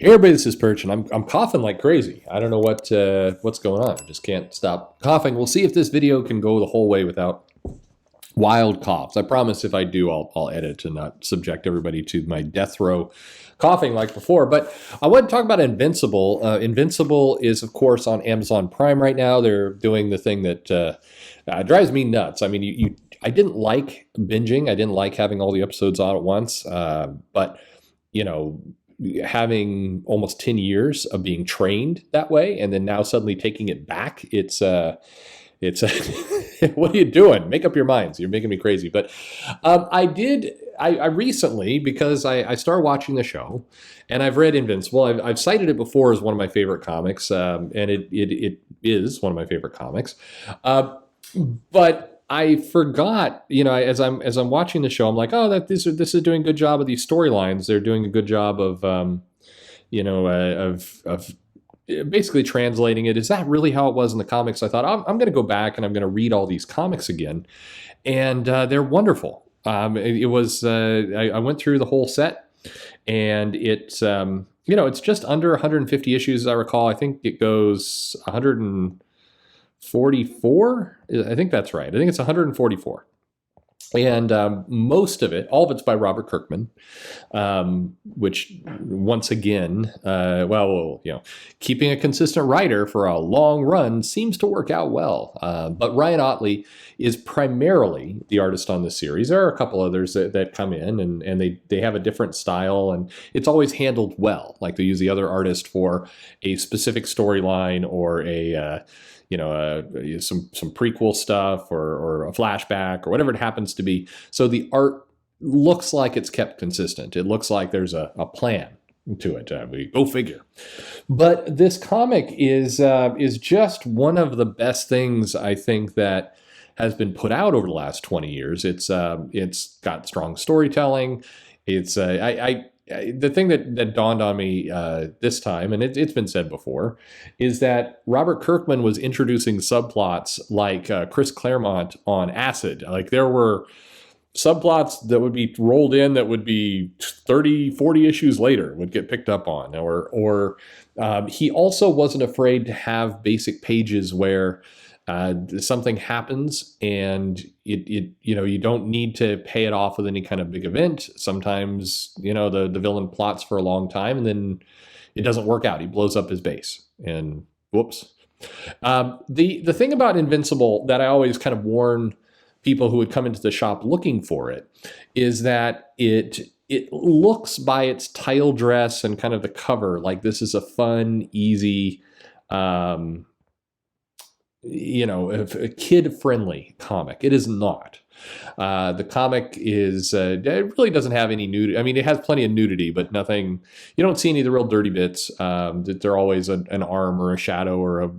Hey everybody, this is Perch, and I'm coughing like crazy. I don't know what's going on. I just can't stop coughing. We'll see if this video can go the whole way without wild coughs. I promise if I do, I'll edit to not subject everybody to my death row coughing like before. But I want to talk about Invincible. Invincible is, of course, on Amazon Prime right now. They're doing the thing that drives me nuts. I mean, I didn't like binging. I didn't like having all the episodes on at once. But you know, having almost 10 years of being trained that way and then now suddenly taking it back, it's what are you doing? Make up your minds. You're making me crazy. But I recently, because I started watching the show and I've read Invincible. I've cited it before as one of my favorite comics, and it is one of my favorite comics. But I forgot, as I'm watching the show, I'm like, oh, this is doing a good job of these storylines. They're doing a good job of, of basically translating it. Is that really how it was in the comics? I thought I'm going to go back and I'm going to read all these comics again, and they're wonderful. It was I went through the whole set, and it's it's just under 150 issues as I recall. I think it goes 144. I think that's right. I think it's 144. And most of it, all of it's by Robert Kirkman, which once again, keeping a consistent writer for a long run seems to work out well. But Ryan Ottley is primarily the artist on this series. There are a couple others that come in and they have a different style, and it's always handled well. Like they use the other artist for a specific storyline or some prequel stuff or a flashback or whatever it happens to be. So the art looks like it's kept consistent. It looks like there's a plan to it. We go figure. But this comic is just one of the best things I think that has been put out over the last 20 years. It's got strong storytelling. It's the thing that dawned on me this time, and it's been said before, is that Robert Kirkman was introducing subplots like Chris Claremont on acid. Like there were subplots that would be rolled in that would be 30, 40 issues later would get picked up on. Or he also wasn't afraid to have basic pages where something happens and you don't need to pay it off with any kind of big event. Sometimes, the villain plots for a long time and then it doesn't work out. He blows up his base and whoops. The thing about Invincible that I always kind of warn people who would come into the shop looking for it is that it looks by its tile dress and kind of the cover like this is a fun, easy, a kid-friendly comic. It is not. The comic is, it really doesn't have any nudity. I mean, it has plenty of nudity, but nothing, you don't see any of the real dirty bits. They're always an arm or a shadow or a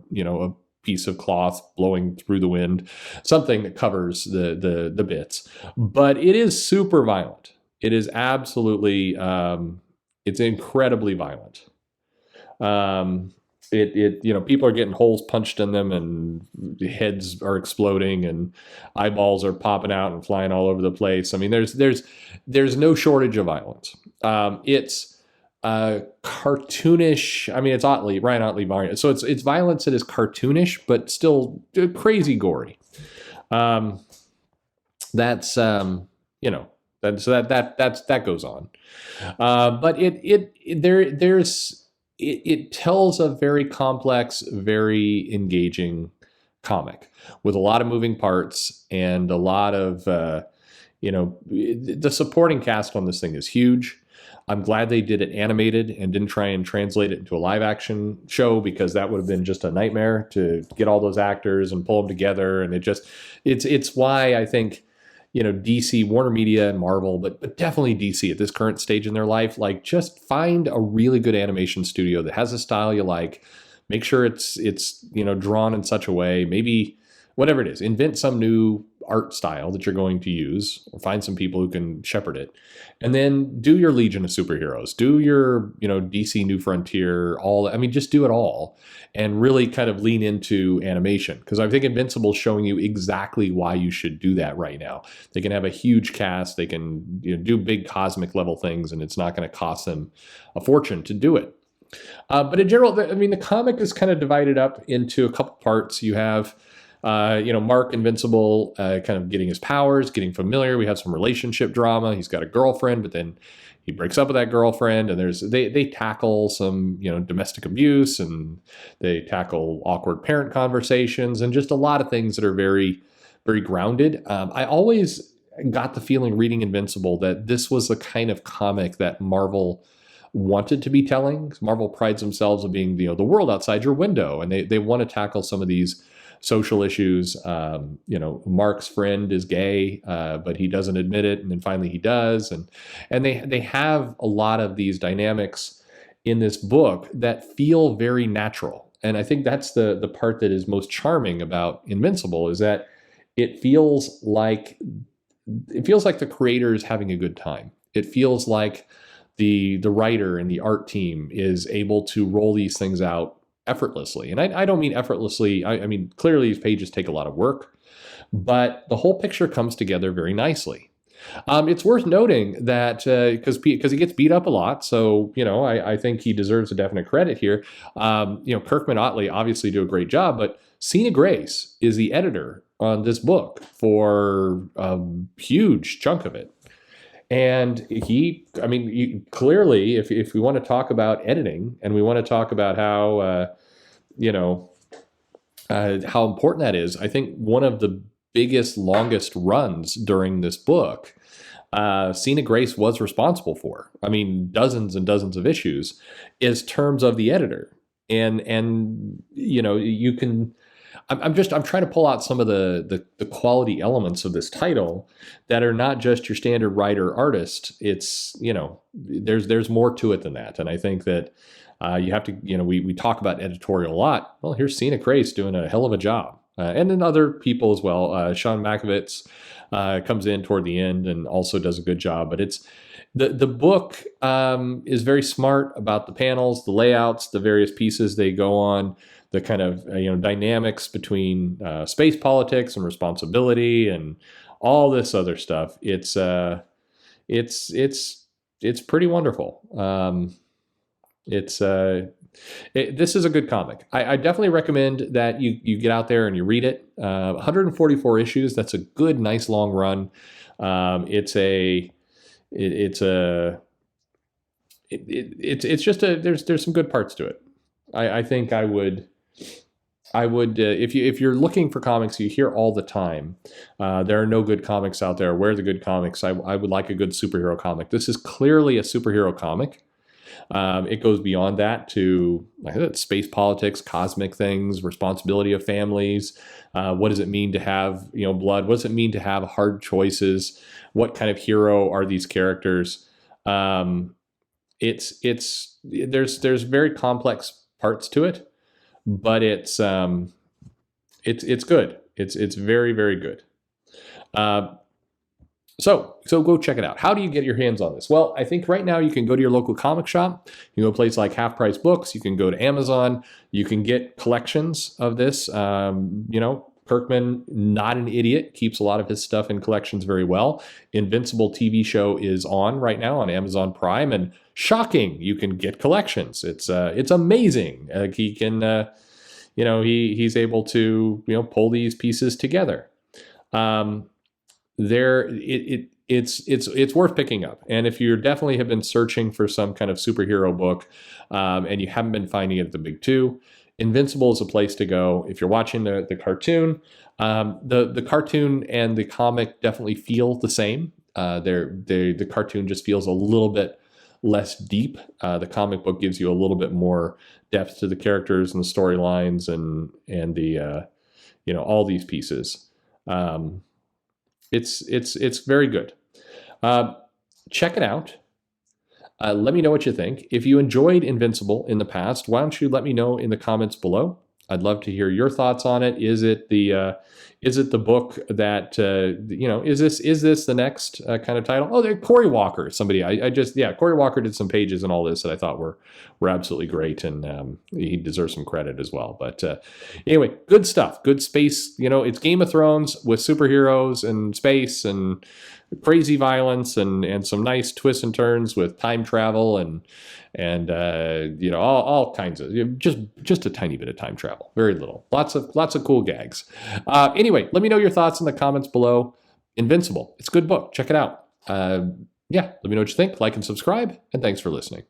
piece of cloth blowing through the wind, something that covers the bits. But it is super violent. It is absolutely, it's incredibly violent. People are getting holes punched in them and heads are exploding and eyeballs are popping out and flying all over the place. I mean, there's no shortage of violence. It's cartoonish. I mean, it's Ryan Ottley. So it's violence that is cartoonish, but still crazy gory. That goes on. But it tells a very complex, very engaging comic with a lot of moving parts and a lot of, the supporting cast on this thing is huge. I'm glad they did it animated and didn't try and translate it into a live action show because that would have been just a nightmare to get all those actors and pull them together. And it's why I think, DC, Warner Media, and Marvel, but definitely DC at this current stage in their life, like just find a really good animation studio that has a style you like. Make sure it's drawn in such a way, maybe whatever it is, invent some new art style that you're going to use, or find some people who can shepherd it, and then do your Legion of Superheroes, do your DC New Frontier, just do it all and really kind of lean into animation, because I think Invincible is showing you exactly why you should do that right now. They can have a huge cast, they can do big cosmic level things, and it's not going to cost them a fortune to do it. But in general, I mean, the comic is kind of divided up into a couple parts. You have, Mark Invincible kind of getting his powers, getting familiar. We have some relationship drama. He's got a girlfriend, but then he breaks up with that girlfriend, and they tackle some domestic abuse, and they tackle awkward parent conversations, and just a lot of things that are very, very grounded. I always got the feeling reading Invincible that this was the kind of comic that Marvel wanted to be telling. Marvel prides themselves on being the world outside your window, and they want to tackle some of these social issues. Mark's friend is gay, but he doesn't admit it, and then finally he does, and they have a lot of these dynamics in this book that feel very natural. And I think that's the part that is most charming about Invincible, is that it feels like the creator is having a good time. It feels like the writer and the art team is able to roll these things out effortlessly. And I don't mean effortlessly. I mean, clearly these pages take a lot of work, but the whole picture comes together very nicely. It's worth noting that because he gets beat up a lot, so I think he deserves a definite credit here. Kirkman Otley obviously do a great job, but Sina Grace is the editor on this book for a huge chunk of it. And clearly, if we want to talk about editing, and we want to talk about how important that is, I think one of the biggest, longest runs during this book, Sina Grace was responsible for. I mean, dozens and dozens of issues, is terms of the editor, and you can. I'm trying to pull out some of the quality elements of this title that are not just your standard writer artist. It's there's more to it than that, and I think that you have to we talk about editorial a lot. Well, here's Sina Grace doing a hell of a job, and then other people as well. Sean Makovitz comes in toward the end and also does a good job. But it's the book is very smart about the panels, the layouts, the various pieces they go on, the kind of dynamics between space politics and responsibility and all this other stuff. It's pretty wonderful. This is a good comic. I definitely recommend that you get out there and you read it. 144 issues. That's a good, nice long run. It's just there's some good parts to it. I think I would if you're looking for comics you hear all the time, there are no good comics out there. Where are the good comics? I would like a good superhero comic. This is clearly a superhero comic. It goes beyond that to space politics, cosmic things, responsibility of families. What does it mean to have blood? What does it mean to have hard choices? What kind of hero are these characters? There's very complex parts to it, but it's good. It's very, very good. So go check it out. How do you get your hands on this? Well, I think right now you can go to your local comic shop. You can go to a place like Half Price Books. You can go to Amazon. You can get collections of this. Kirkman, not an idiot, keeps a lot of his stuff in collections very well. Invincible TV show is on right now on Amazon Prime, and shocking, you can get collections. It's amazing. He can, he's able to pull these pieces together. It's worth picking up. And if you definitely have been searching for some kind of superhero book, and you haven't been finding it at the big two, Invincible is a place to go. If you're watching the cartoon, the cartoon and the comic definitely feel the same. The cartoon just feels a little bit less deep. The comic book gives you a little bit more depth to the characters and the storylines and the all these pieces. It's very good. Check it out. Let me know what you think. If you enjoyed Invincible in the past, why don't you let me know in the comments below? I'd love to hear your thoughts on it. Is it the book that is this the next kind of title? Oh, Cory Walker, somebody Cory Walker did some pages and all this that I thought were absolutely great, and he deserves some credit as well. But anyway, good stuff, good space. It's Game of Thrones with superheroes and space, and crazy violence and some nice twists and turns with time travel and all kinds of just a tiny bit of time travel, very little, lots of cool gags. Anyway, let me know your thoughts in the comments below. Invincible, it's a good book, check it out. Yeah, let me know what you think, like and subscribe, and thanks for listening.